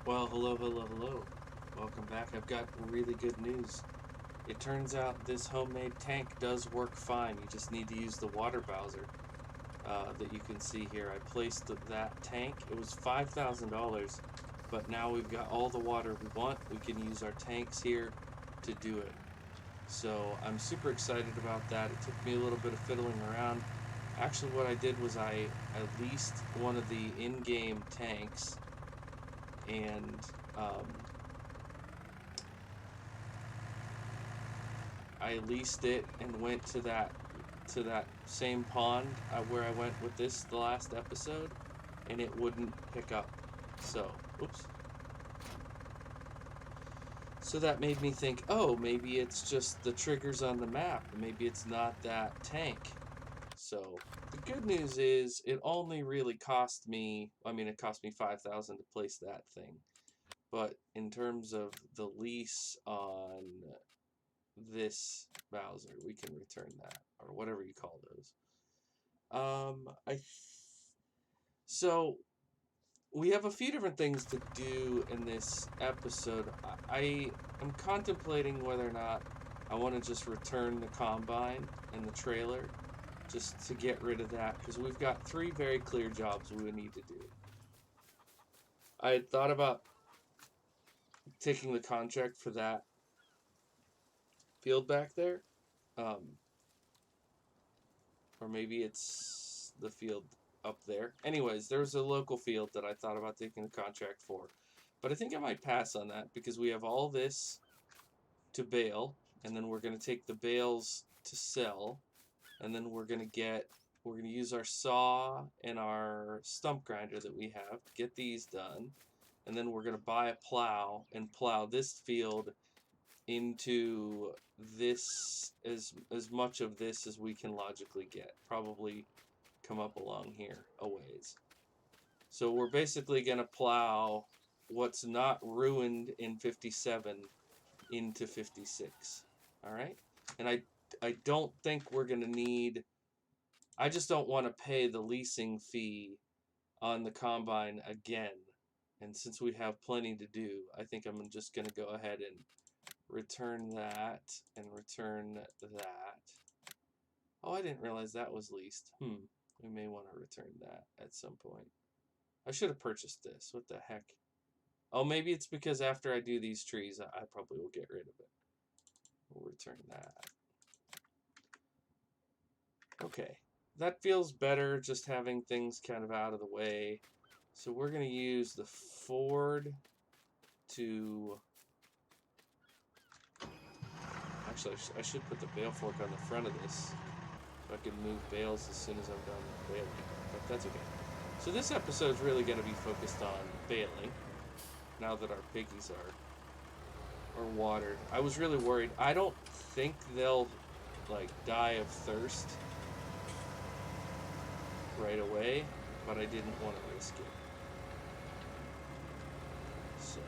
Well, hello. Welcome back. I've got really good news. It turns out this homemade tank does work fine. You just need to use the water bowser that you can see here. I placed that tank. It was $5,000, but now we've got all the water we want. We can use our tanks here to do it. So I'm super excited about that. It took me a little bit of fiddling around. Actually, what I did was I leased one of the in-game tanks and um, I leased it and went to that same pond where I went with this the last episode, and it wouldn't pick up. So, oops. So that made me think, oh, maybe it's just the triggers on the map. Maybe it's not that tank. So the good news is it only really cost me. I mean, it cost me 5,000 to place that thing. But in terms of the lease on this Bowser, we can return that or whatever you call those. I so we have a few different things to do in this episode. I am contemplating whether or not I want to just return the combine and the trailer just to get rid of that because we've got three very clear jobs we would need to do. I had thought about taking the contract for that field back there, um, or maybe it's the field up there. Anyways, there was a local field that I thought about taking the contract for, but I think I might pass on that because we have all this to bale, and then we're going to take the bales to sell, and then we're going to use our saw and our stump grinder that we have to get these done, and then we're going to buy a plow and plow this field into this as much of this as we can logically get. Probably come up along here a ways. So we're basically going to plow what's not ruined in 57 into 56. All right? And I don't think we're going to need I just don't want to pay the leasing fee on the combine again. And since we have plenty to do, I think I'm just going to go ahead and return that and return that. Oh, I didn't realize that was leased. We may want to return that at some point. I should have purchased this. What the heck? Oh, maybe it's because after I do these trees, I probably will get rid of it. We'll return that. Okay. That feels better, just having things kind of out of the way. So we're going to use the Ford to... Actually, I should put the bale fork on the front of this so I can move bales as soon as I'm done baling. But that's okay. So this episode is really going to be focused on baling, now that our piggies are watered. I was really worried. I don't think they'll like die of thirst right away, but I didn't want to risk it. So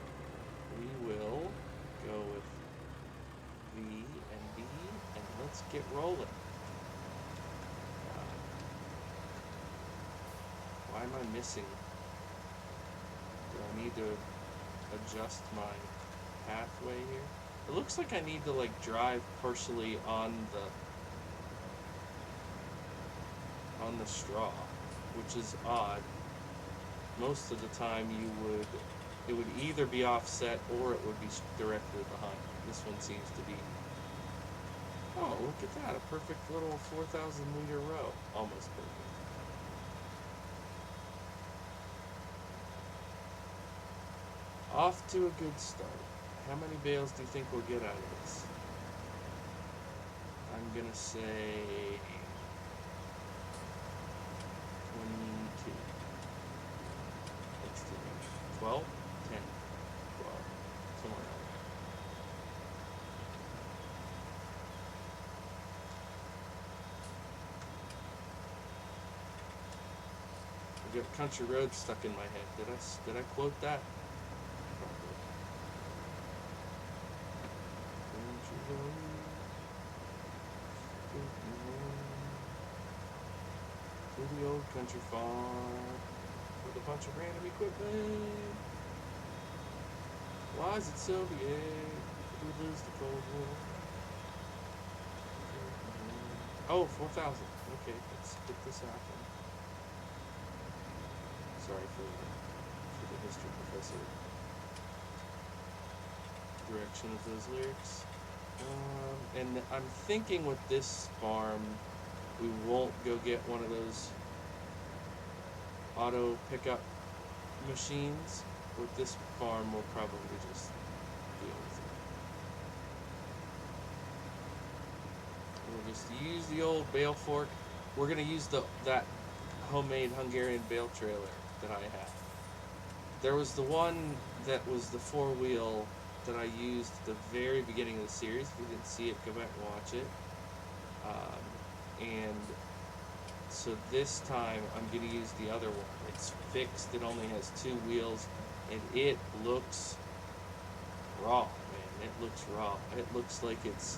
we will go with V and B, and let's get rolling. Why am I missing? Do I need to adjust my pathway here? It looks like I need to like drive partially on the straw, which is odd. Most of the time it would either be offset or it would be directly behind. This one seems to be, oh, look at that, a perfect little 4,000 liter row. Almost perfect. Off to a good start. How many bales do you think we'll get out of this? I'm gonna say 22. That's too much. 12? 10? 12. Somewhere around there. I got Country Road stuck in my head. Did I quote that? Probably. Country Road. To the old country farm with a bunch of random equipment. Why is it Soviet? Did we lose the Cold War? Oh, 4,000. Okay, let's get this happen. Sorry for the history professor direction of those lyrics. And I'm thinking with this farm, we won't go get one of those auto pickup machines. With this farm, we'll probably just deal with it. We'll just use the old bale fork. We're gonna use that homemade Hungarian bale trailer that I have. There was the one that was the 4-wheel that I used at the very beginning of the series. If you didn't see it, go back and watch it. And so this time I'm going to use the other one. It's fixed, it only has 2 wheels, and it looks raw, man. It looks raw. It looks like it's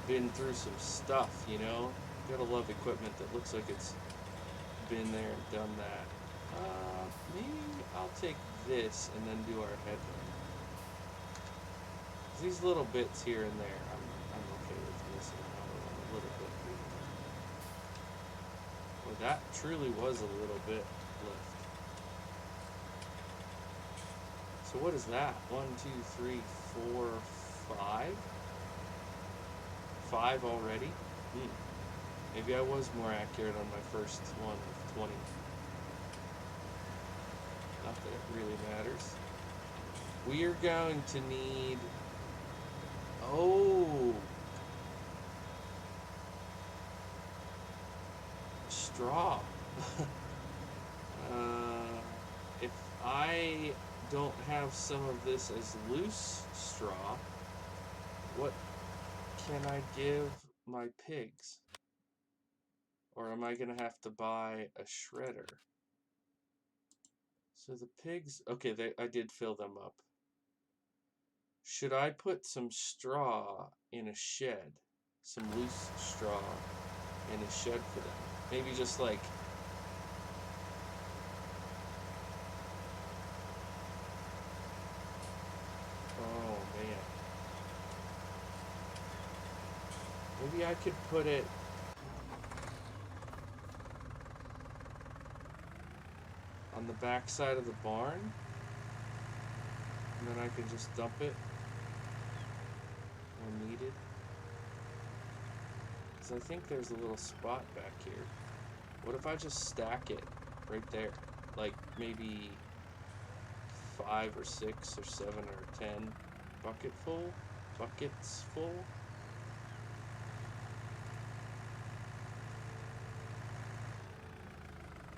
been through some stuff, you know? You gotta love equipment that looks like it's been there and done that. Maybe I'll take this and then do our headland. These little bits here and there, I'm okay with missing out on a little bit here and there. Well, that truly was a little bit lift. So what is that? 1, 2, 3, 4, 5? 5 already? Maybe I was more accurate on my first one of 20. Not that it really matters. We are going to need... Oh! Straw. If I don't have some of this as loose straw, what can I give my pigs? Or am I going to have to buy a shredder? So the pigs... Okay, I did fill them up. Should I put some straw in a shed? Some loose straw in a shed for them? Maybe just like... Oh, man. Maybe I could put it... on the back side of the barn? And then I can just dump it when needed. Because I think there's a little spot back here. What if I just stack it right there? Like maybe 5 or 6 or 7 or 10 buckets full?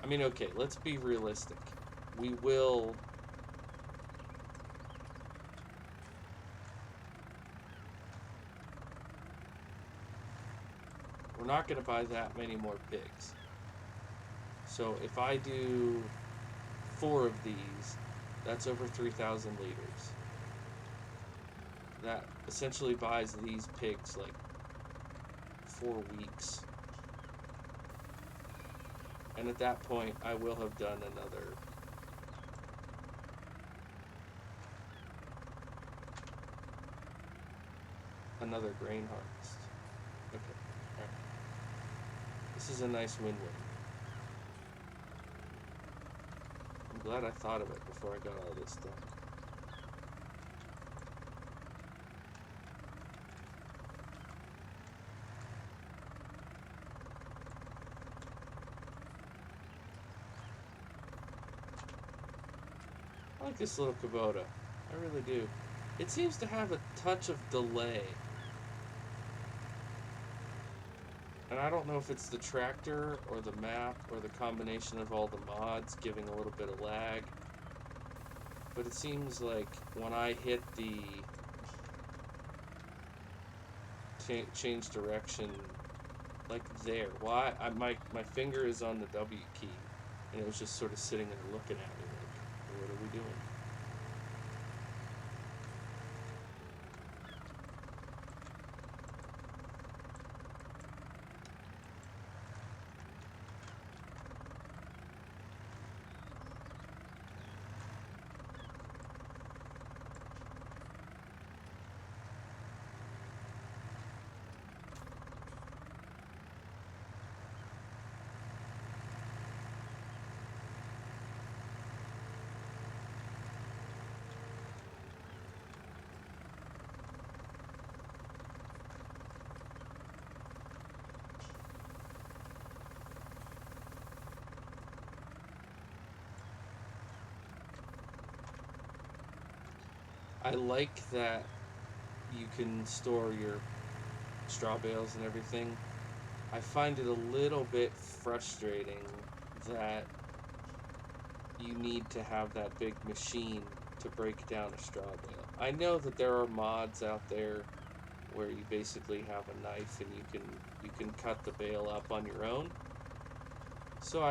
I mean, okay, let's be realistic. We will... We're not going to buy that many more pigs. So if I do 4 of these, that's over 3,000 liters. That essentially buys these pigs like 4 weeks. And at that point, I will have done another grain harvest. Okay, alright. This is a nice win-win. I'm glad I thought of it before I got all this done. I like this little Kubota. I really do. It seems to have a touch of delay. And I don't know if it's the tractor or the map or the combination of all the mods giving a little bit of lag. But it seems like when I hit the change direction, like there, why? My finger is on the W key, and it was just sort of sitting there looking at me like, what are we doing? I like that you can store your straw bales and everything. I find it a little bit frustrating that you need to have that big machine to break down a straw bale. I know that there are mods out there where you basically have a knife and you can cut the bale up on your own. So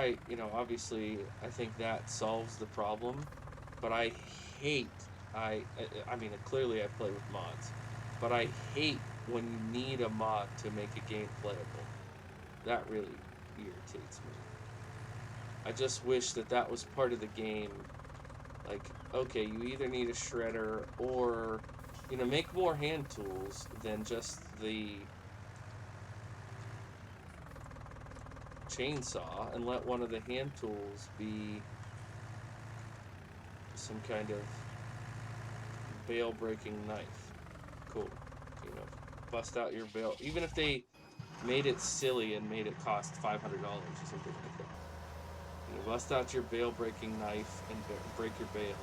obviously I think that solves the problem, but I hate I mean clearly I play with mods, but I hate when you need a mod to make a game playable. That really irritates me. I just wish that that was part of the game. Like, okay, you either need a shredder or, make more hand tools than just the chainsaw, and let one of the hand tools be some kind of bale breaking knife. Cool. Bust out your bale. Even if they made it silly and made it cost $500 or something like that. Bust out your bale breaking knife and break your bale.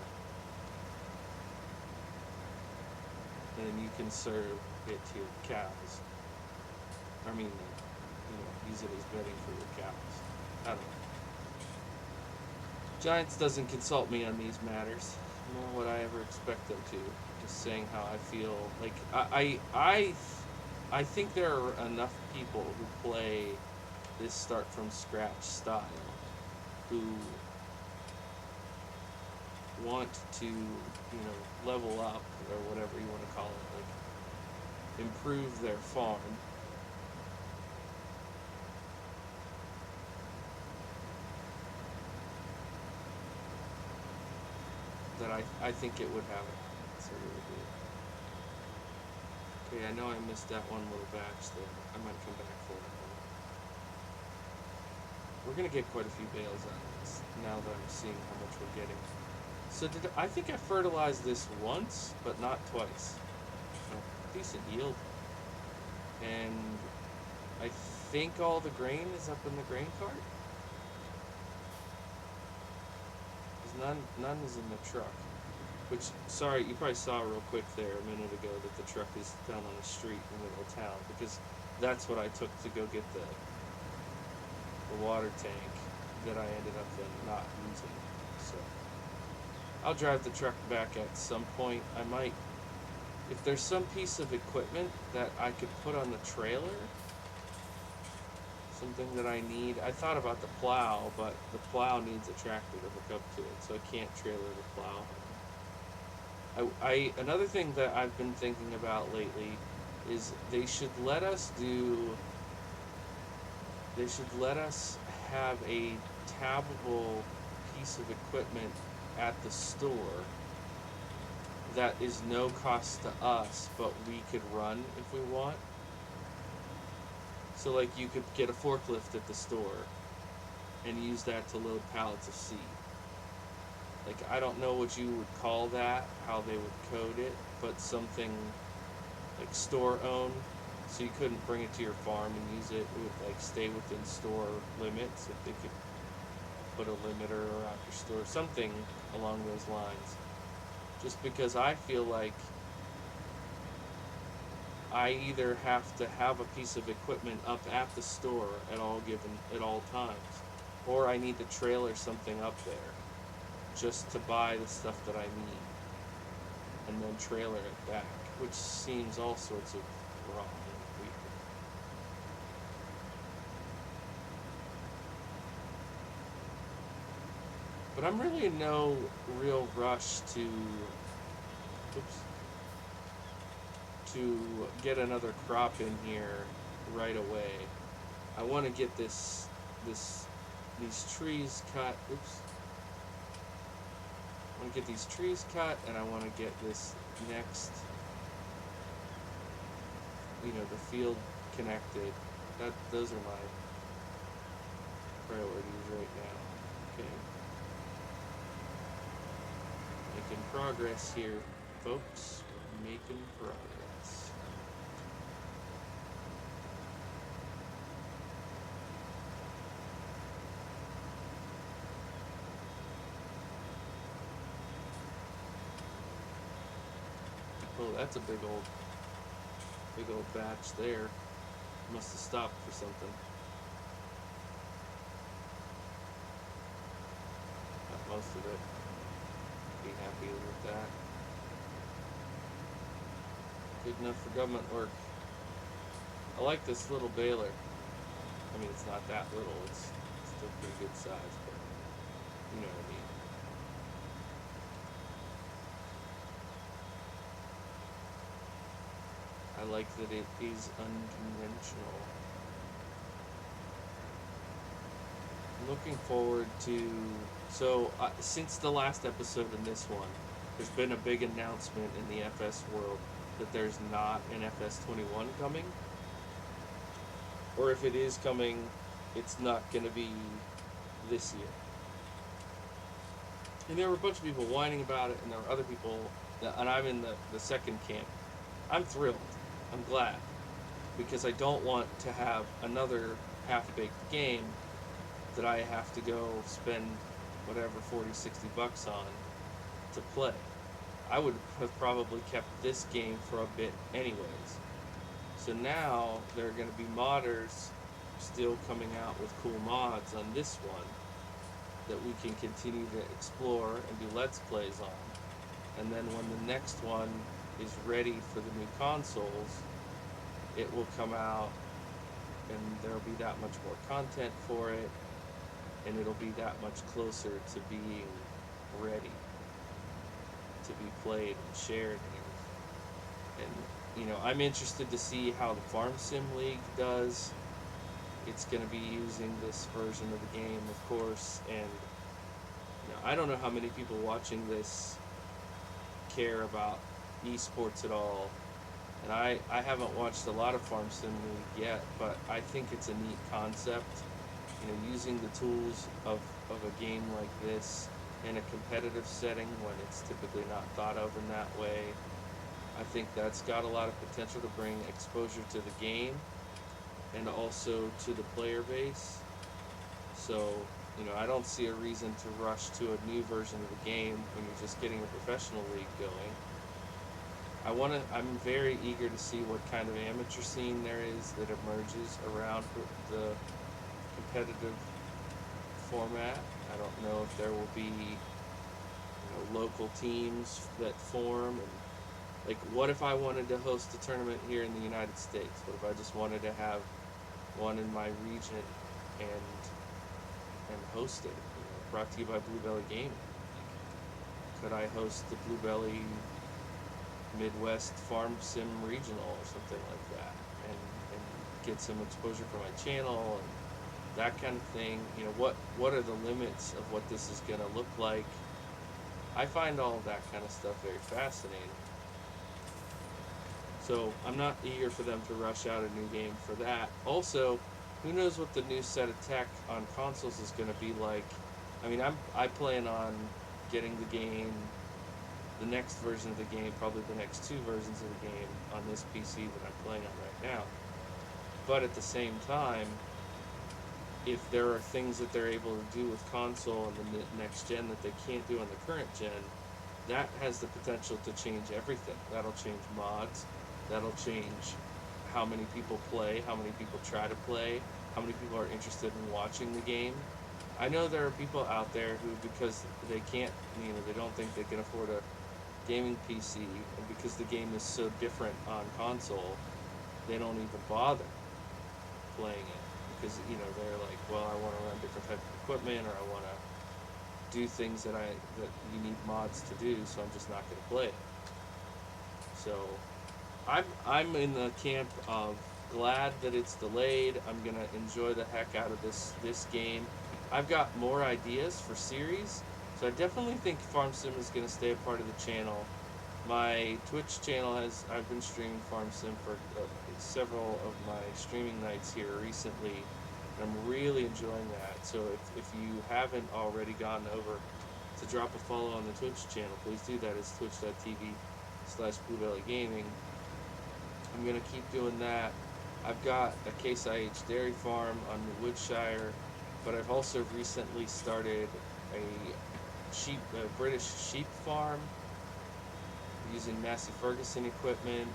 And then you can serve it to your cows. I mean, use it as bedding for your cows. I don't know. Giants doesn't consult me on these matters, nor would I ever expect them to. Just saying how I feel. Like I think there are enough people who play this start from scratch style who want to, level up or whatever you want to call it, like improve their farm. That I think it would have a chance. I really do. Okay, I know I missed that one little batch there. I might come back for it. We're gonna get quite a few bales out of this now that I'm seeing how much we're getting. So I think I fertilized this once, but not twice. Decent yield. And I think all the grain is up in the grain cart. None is in the truck. Which, sorry, you probably saw real quick there a minute ago that the truck is down on the street in the middle of town, because that's what I took to go get the water tank that I ended up then not using. So I'll drive the truck back at some point. I might, if there's some piece of equipment that I could put on the trailer, something that I need. I thought about the plow, but the plow needs a tractor to hook up to it, so I can't trailer the plow. Another thing that I've been thinking about lately is they should let us have a tabbable piece of equipment at the store that is no cost to us, but we could run if we want. So like you could get a forklift at the store and use that to load pallets of seed. Like, I don't know what you would call that, how they would code it, but something like store owned, so you couldn't bring it to your farm and use it. It would like stay within store limits if they could put a limiter around your store, something along those lines. Just because I feel like I either have to have a piece of equipment up at the store at all times, or I need to trailer something up there just to buy the stuff that I need and then trailer it back, which seems all sorts of wrong and weird. But I'm really in no real rush to get another crop in here right away. I want to get these trees cut. I want to get these trees cut, and I want to get this next, the field connected. Those are my priorities right now. Okay. Making progress here, folks. Making progress. Oh, that's a big old batch there. Must have stopped for something. Got most of it. Be happy with that. Good enough for government work. I like this little baler. I mean, it's not that little. It's still pretty good size, but you know what I mean. I like that it is unconventional. I'm looking forward to. So, since the last episode in this one, there's been a big announcement in the FS world that there's not an FS21 coming. Or if it is coming, it's not going to be this year. And there were a bunch of people whining about it, and there were other people, and I'm in the second camp. I'm thrilled. I'm glad. Because I don't want to have another half-baked game that I have to go spend whatever 40, 60 bucks on to play. I would have probably kept this game for a bit anyways. So now there are going to be modders still coming out with cool mods on this one that we can continue to explore and do Let's Plays on. And then when the next one is ready for the new consoles, it will come out and there will be that much more content for it, and it'll be that much closer to being ready to be played and shared and you know, I'm interested to see how the Farm Sim League does. It's going to be using this version of the game, of course, and you know, I don't know how many people watching this care about esports at all. And I haven't watched a lot of Farm Sim League yet, but I think it's a neat concept. You know, using the tools of a game like this in a competitive setting when it's typically not thought of in that way. I think that's got a lot of potential to bring exposure to the game and also to the player base. So, you know, I don't see a reason to rush to a new version of the game when you're just getting a professional league going. I'm very eager to see what kind of amateur scene there is that emerges around the competitive format. I don't know if there will be, you know, local teams that form, and like, what if I wanted to host a tournament here in the United States? What if I just wanted to have one in my region and host it? You know, brought to you by Blue Belly Gaming. Could I host the Blue Belly Midwest Farm Sim Regional or something like that, and get some exposure for my channel and that kind of thing? You know, what are the limits of what this is going to look like? I find all of that kind of stuff very fascinating. So I'm not eager for them to rush out a new game for that. Also, who knows what the new set of tech on consoles is going to be like. I mean, I plan on getting the game, the next version of the game, probably the next two versions of the game on this PC that I'm playing on right now. But at the same time, if there are things that they're able to do with console and the next gen that they can't do on the current gen, that has the potential to change everything. That'll change mods. That'll change how many people play, how many people try to play, how many people are interested in watching the game. I know there are people out there who, because they can't, you know, they don't think they can afford a gaming PC, and because the game is so different on console, they don't even bother playing it. Because, you know, they're like, well, I want to run different type of equipment, or I want to do things that you need mods to do, so I'm just not going to play it. So I'm in the camp of glad that it's delayed. I'm gonna enjoy the heck out of this game. I've got more ideas for series, so I definitely think Farm Sim is gonna stay a part of the channel. My Twitch channel I've been streaming Farm Sim for several of my streaming nights here recently, and I'm really enjoying that. So if you haven't already gone over to drop a follow on the Twitch channel, please do that. It's twitch.tv/BlueBellyGaming. I'm going to keep doing that. I've got a Case IH dairy farm on the Woodshire, but I've also recently started a British sheep farm. using Massey Ferguson equipment,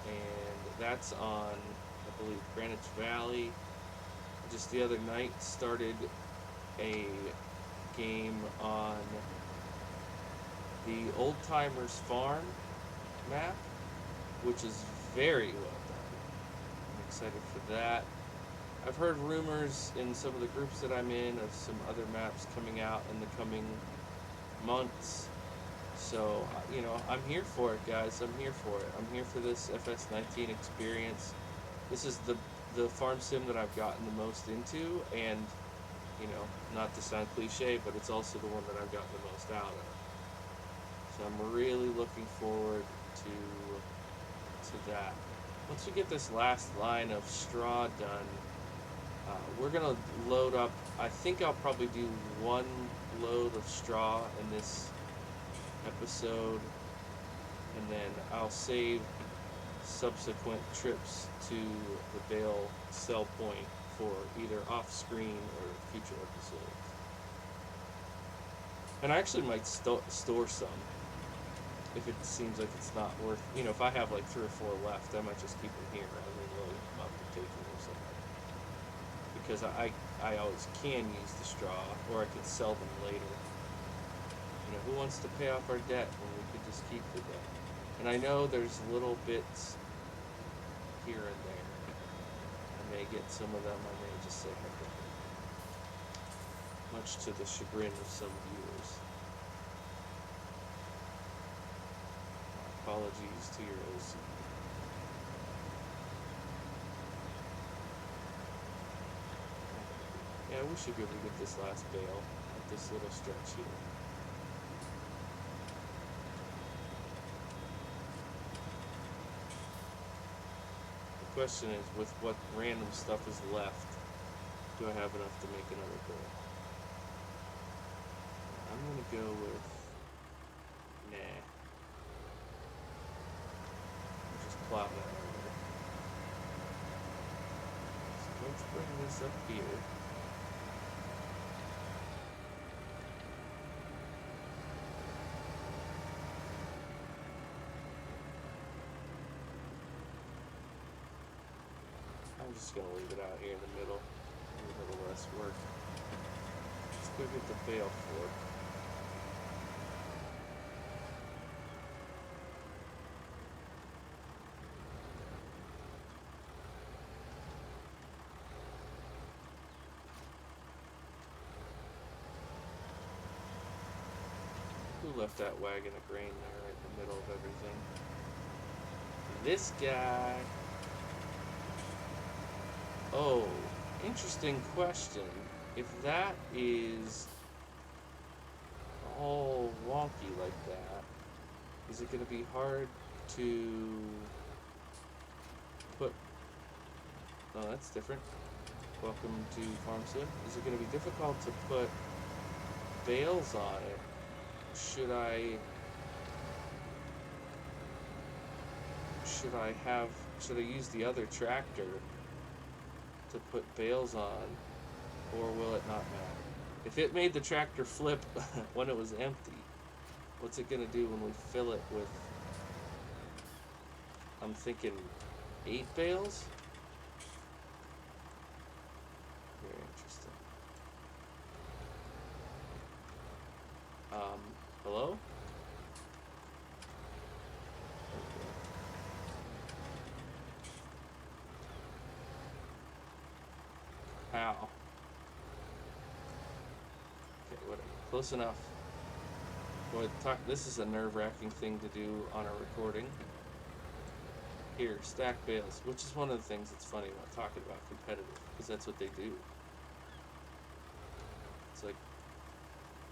and that's on, I believe, Greenwich Valley. Just the other night started a game on the Old Timers Farm map, which is very well done. I'm excited for that. I've heard rumors in some of the groups that I'm in of some other maps coming out in the coming months. So, I'm here for it, guys. I'm here for it. I'm here for this FS19 experience. This is the farm sim that I've gotten the most into, and, not to sound cliche, but it's also the one that I've gotten the most out of. So I'm really looking forward to that. Once we get this last line of straw done, we're gonna load up. I think I'll probably do one load of straw in this episode, and then I'll save subsequent trips to the bale sell point for either off screen or future episodes. And I actually might store some if it seems like it's not worth, if I have like 3 or 4 left, I might just keep them here rather than loading them up and taking them somewhere. Because I always can use the straw, or I could sell them later. Who wants to pay off our debt when we could just keep the debt? And I know there's little bits here and there. I may get some of them, I may just say heck with it. Much to the chagrin of some viewers. Apologies to your OC. Yeah, we should be able to get this last bale at this little stretch here. The question is, with what random stuff is left, do I have enough to make another bale? I'm gonna go with nah. Just plow that over. So let's bring this up here. I'm just gonna leave it out here in the middle. A little less work. Let's go get the bale fork. Who left that wagon of grain there right in the middle of everything? This guy. Oh, interesting question. If that is all wonky like that, is it going to be hard to put... Oh, that's different. Welcome to Farm Sim. Is it going to be difficult to put bales on it? Should I use the other tractor to put bales on, or will it not matter? If it made the tractor flip when it was empty, what's it gonna do when we fill it with, I'm thinking 8 bales? Very interesting. Hello? How? Okay, whatever. Close enough. Boy, this is a nerve-wracking thing to do on a recording. Here, stack bales, which is one of the things that's funny about talking about competitive, because that's what they do. It's like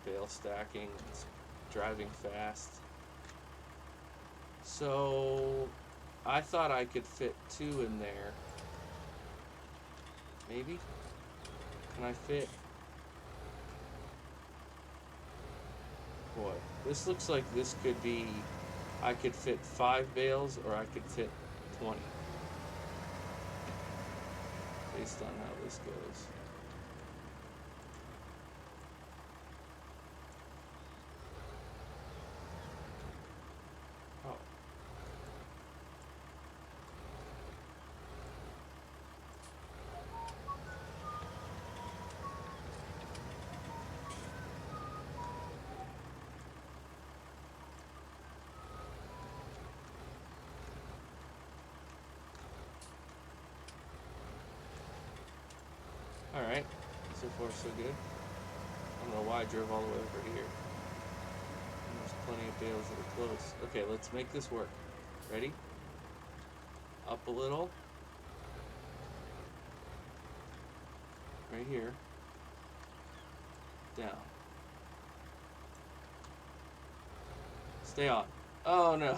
bale stacking, it's driving fast. So, I thought I could fit 2 in there. Maybe? Can I fit? Boy, this looks like this could be, I could fit 5 bales or I could fit 20. Based on how this goes. Oh, So far, so good. I don't know why I drove all the way over here. And there's plenty of bales that are close. Okay, let's make this work. Ready? Up a little. Right here. Down. Stay on. Oh no.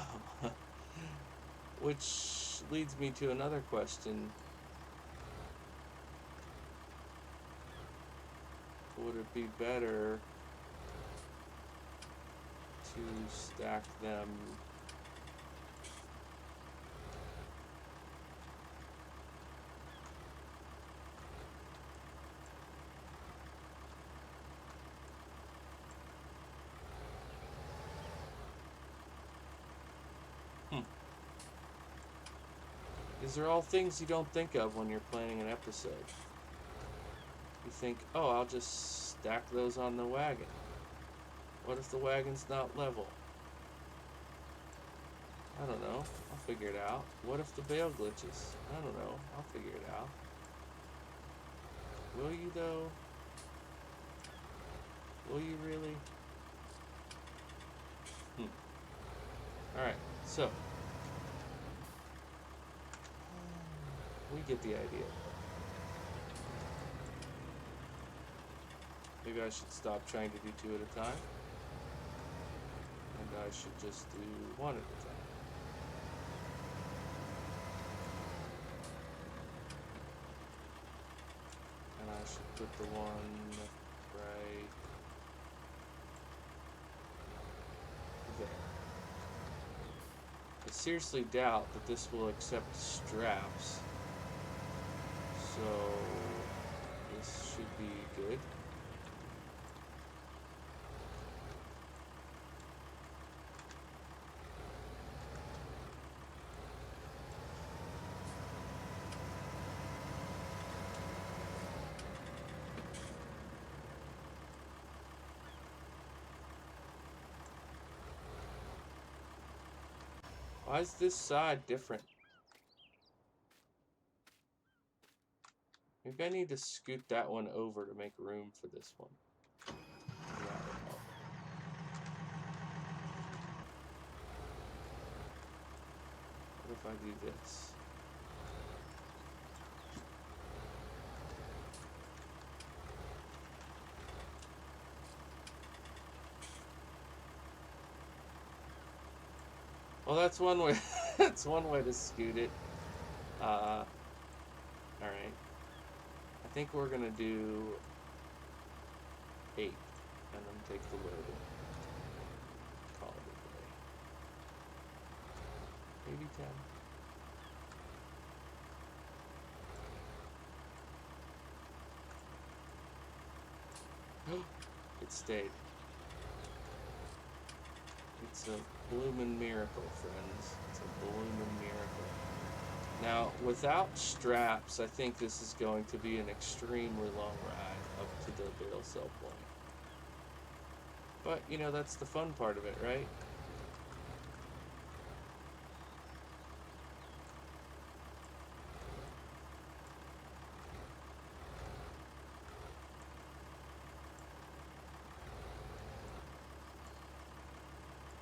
Which leads me to another question. Would it be better to stack them These are all things you don't think of when you're planning an episode. You think, oh, I'll just stack those on the wagon. What if the wagon's not level? I don't know. I'll figure it out. What if the bale glitches? I don't know. I'll figure it out. Will you, though? Will you really? Alright, so. We get the idea. Maybe I should stop trying to do 2 at a time. And I should just do 1 at a time. And I should put the 1 right there. I seriously doubt that this will accept straps. So this should be good. Why is this side different? Maybe I need to scoot that one over to make room for this one. What if I do this? Well, that's one way. That's one way to scoot it. All right. I think we're gonna do 8, and then take the load and call it a day. Maybe 10. It stayed. It's a bloomin' miracle, friends. It's a bloomin' miracle. Now, without straps, I think this is going to be an extremely long ride up to the bale sell point. But, you know, that's the fun part of it, right?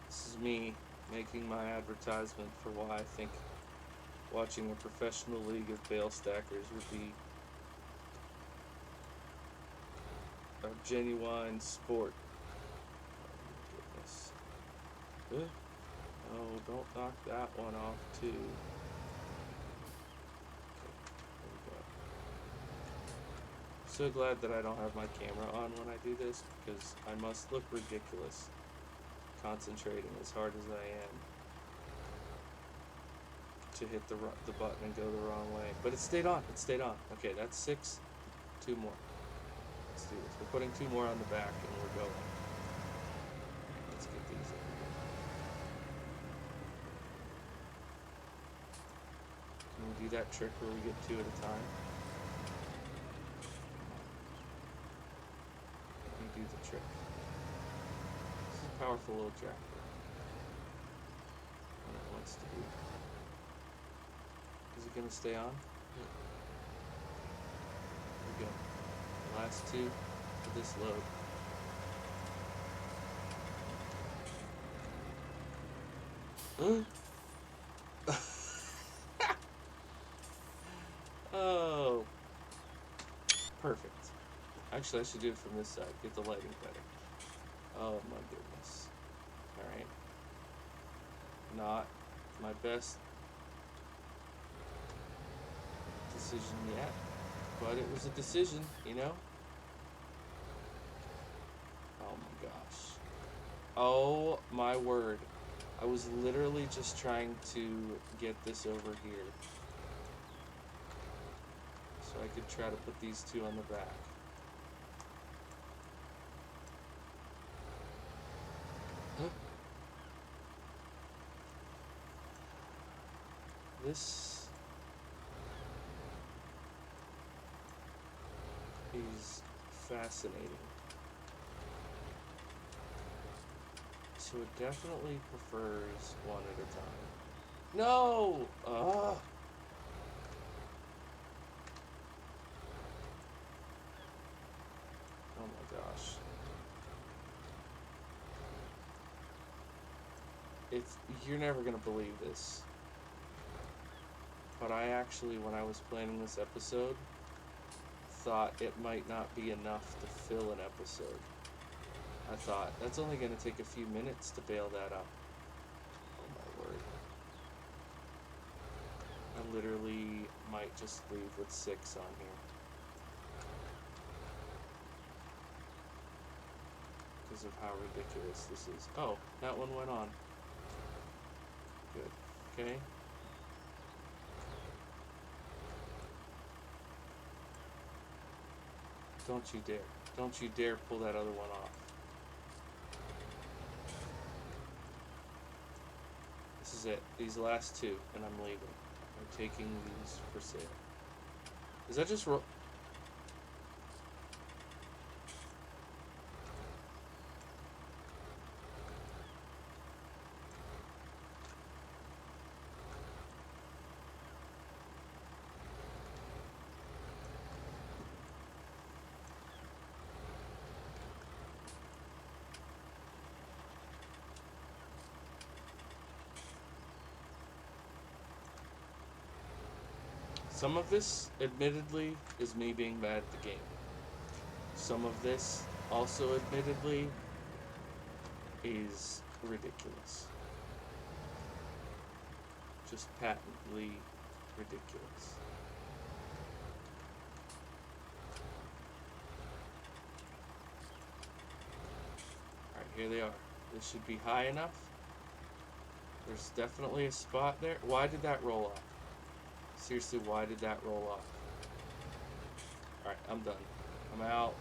This is me making my advertisement for why I think watching a professional league of bale stackers would be a genuine sport. Oh my goodness. Oh, don't knock that one off too. Okay, there we go. So glad that I don't have my camera on when I do this, because I must look ridiculous concentrating as hard as I am to hit the button and go the wrong way. But it stayed on. It stayed on. Okay, that's 6. 2 more. Let's do this. We're putting 2 more on the back and we're going. Let's get these in. Can we do that trick where we get 2 at a time? Let me do the trick. This is a powerful little tractor. What it wants to do. Is it going to stay on? Yeah. There we go. Last two for this load. Oh, perfect. Actually, I should do it from this side. Get the lighting better. Oh my goodness. Alright. Not my best decision yet, but it was a decision, you know? Oh my gosh. Oh my word. I was literally just trying to get this over here so I could try to put these two on the back. This is fascinating. So it definitely prefers one at a time. No! Ugh! Oh my gosh. You're never gonna believe this. But I actually, when I was planning this episode, thought it might not be enough to fill an episode. I thought, that's only gonna take a few minutes to bale that up. Oh my word. I literally might just leave with 6 on here. Because of how ridiculous this is. Oh, that one went on. Good. Okay. Don't you dare. Don't you dare pull that other one off. This is it. These last 2, and I'm leaving. I'm taking these for sale. Is that just Some of this, admittedly, is me being bad at the game. Some of this, also admittedly, is ridiculous. Just patently ridiculous. Alright, here they are. This should be high enough. There's definitely a spot there. Why did that roll off? Seriously, why did that roll off? Alright, I'm done. I'm out.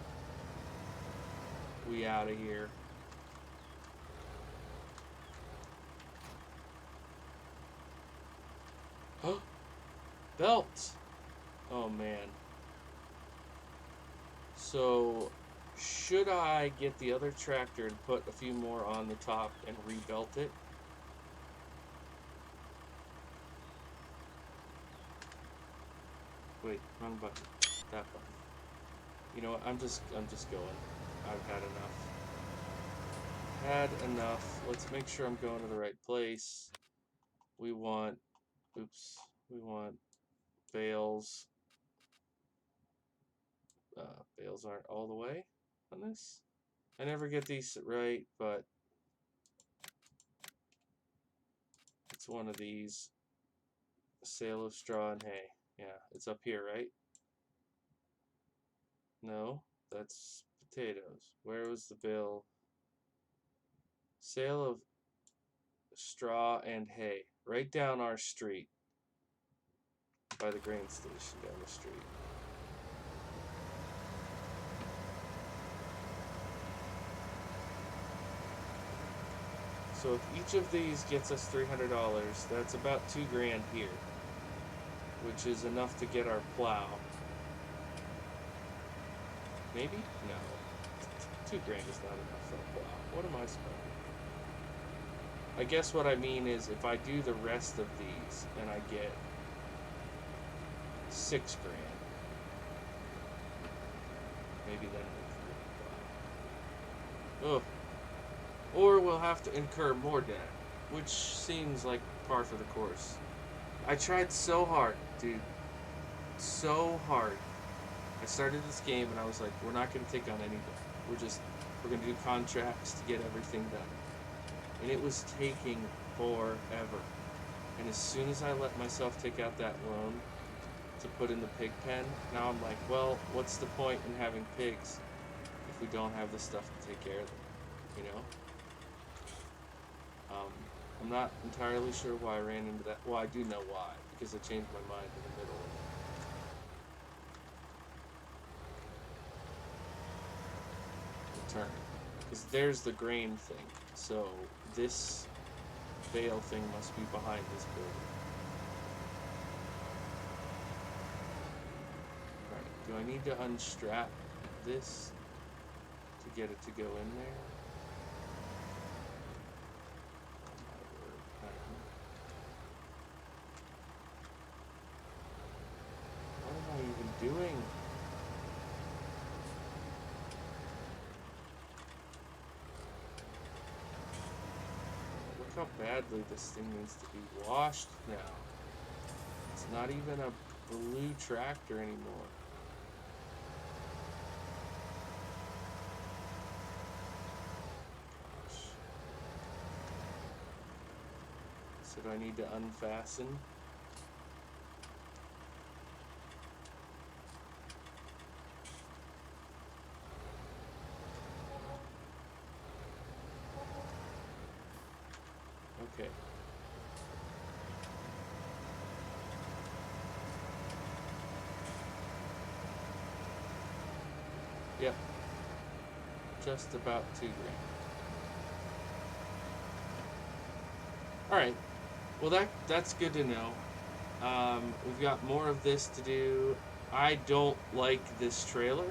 We out of here. Huh? Belt! Oh man. So, should I get the other tractor and put a few more on the top and rebelt it? Wait, wrong button. That button. You know what? I'm just going. I've had enough. Had enough. Let's make sure I'm going to the right place. We want, oops, we want bales. Bales aren't all the way on this. I never get these right, but it's one of these. Sale of straw and hay. Yeah, it's up here, right? No, that's potatoes. Where was the bill? Sale of straw and hay. Right down our street. By the grain station down the street. So if each of these gets us $300, that's about $2 grand here. Which is enough to get our plow. Maybe? No. $2 grand is not enough for a plow. What am I spending? I guess what I mean is if I do the rest of these and I get 6 grand. Maybe then we can. Ugh. Or we'll have to incur more debt, which seems like par for the course. I tried so hard, dude. So hard. I started this game and I was like, we're not going to take on any debt. We're going to do contracts to get everything done. And it was taking forever. And as soon as I let myself take out that loan to put in the pig pen, now I'm like, well, what's the point in having pigs if we don't have the stuff to take care of them, you know? I'm not entirely sure why I ran into that. Well, I do know why, because I changed my mind in the middle of the turn. Because there's the grain thing. So this bale thing must be behind this building. Right. Do I need to unstrap this to get it to go in there? What am I even doing? Look how badly this thing needs to be washed now. It's not even a blue tractor anymore. Gosh. So do I need to unfasten? Okay. Yep. Just about 2 grand. Alright. Well, that's good to know. We've got more of this to do. I don't like this trailer,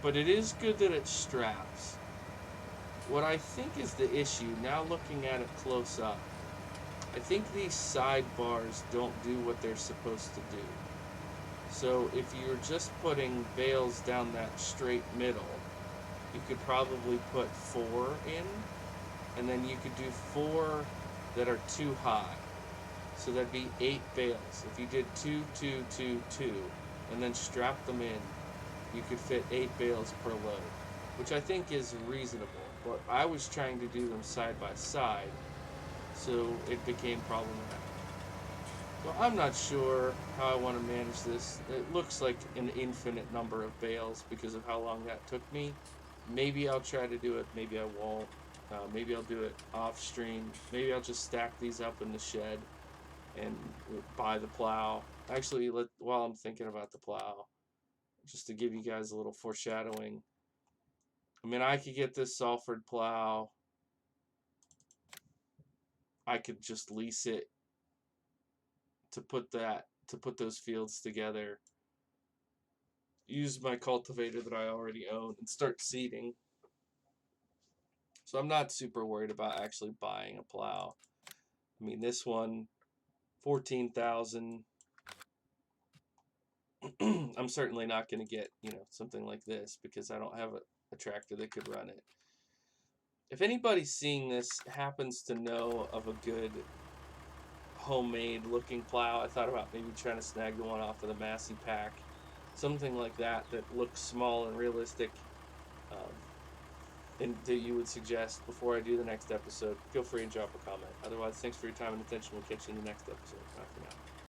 but it is good that it straps. What I think is the issue, now looking at it close up, I think these sidebars don't do what they're supposed to do. So if you're just putting bales down that straight middle, you could probably put 4 in, and then you could do 4 that are too high. So that'd be 8 bales. If you did 2, 2, 2, 2, and then strap them in, you could fit 8 bales per load, which I think is reasonable. But I was trying to do them side by side, so it became problematic. So I'm not sure how I want to manage this. It looks like an infinite number of bales because of how long that took me. Maybe I'll try to do it, maybe I won't. Maybe I'll do it off stream. Maybe I'll just stack these up in the shed and buy the plow. Actually, while I'm thinking about the plow, just to give you guys a little foreshadowing. I mean, I could get this Salford plow. I could just lease it to put those fields together. Use my cultivator that I already own and start seeding. So I'm not super worried about actually buying a plow. I mean, this one, 14,000. I'm certainly not going to get, something like this because I don't have a tractor that could run it. If anybody seeing this happens to know of a good homemade looking plow, I thought about maybe trying to snag the one off of the Massey pack. Something like that looks small and realistic. And that you would suggest before I do the next episode, feel free and drop a comment. Otherwise, thanks for your time and attention. We'll catch you in the next episode. Bye for now.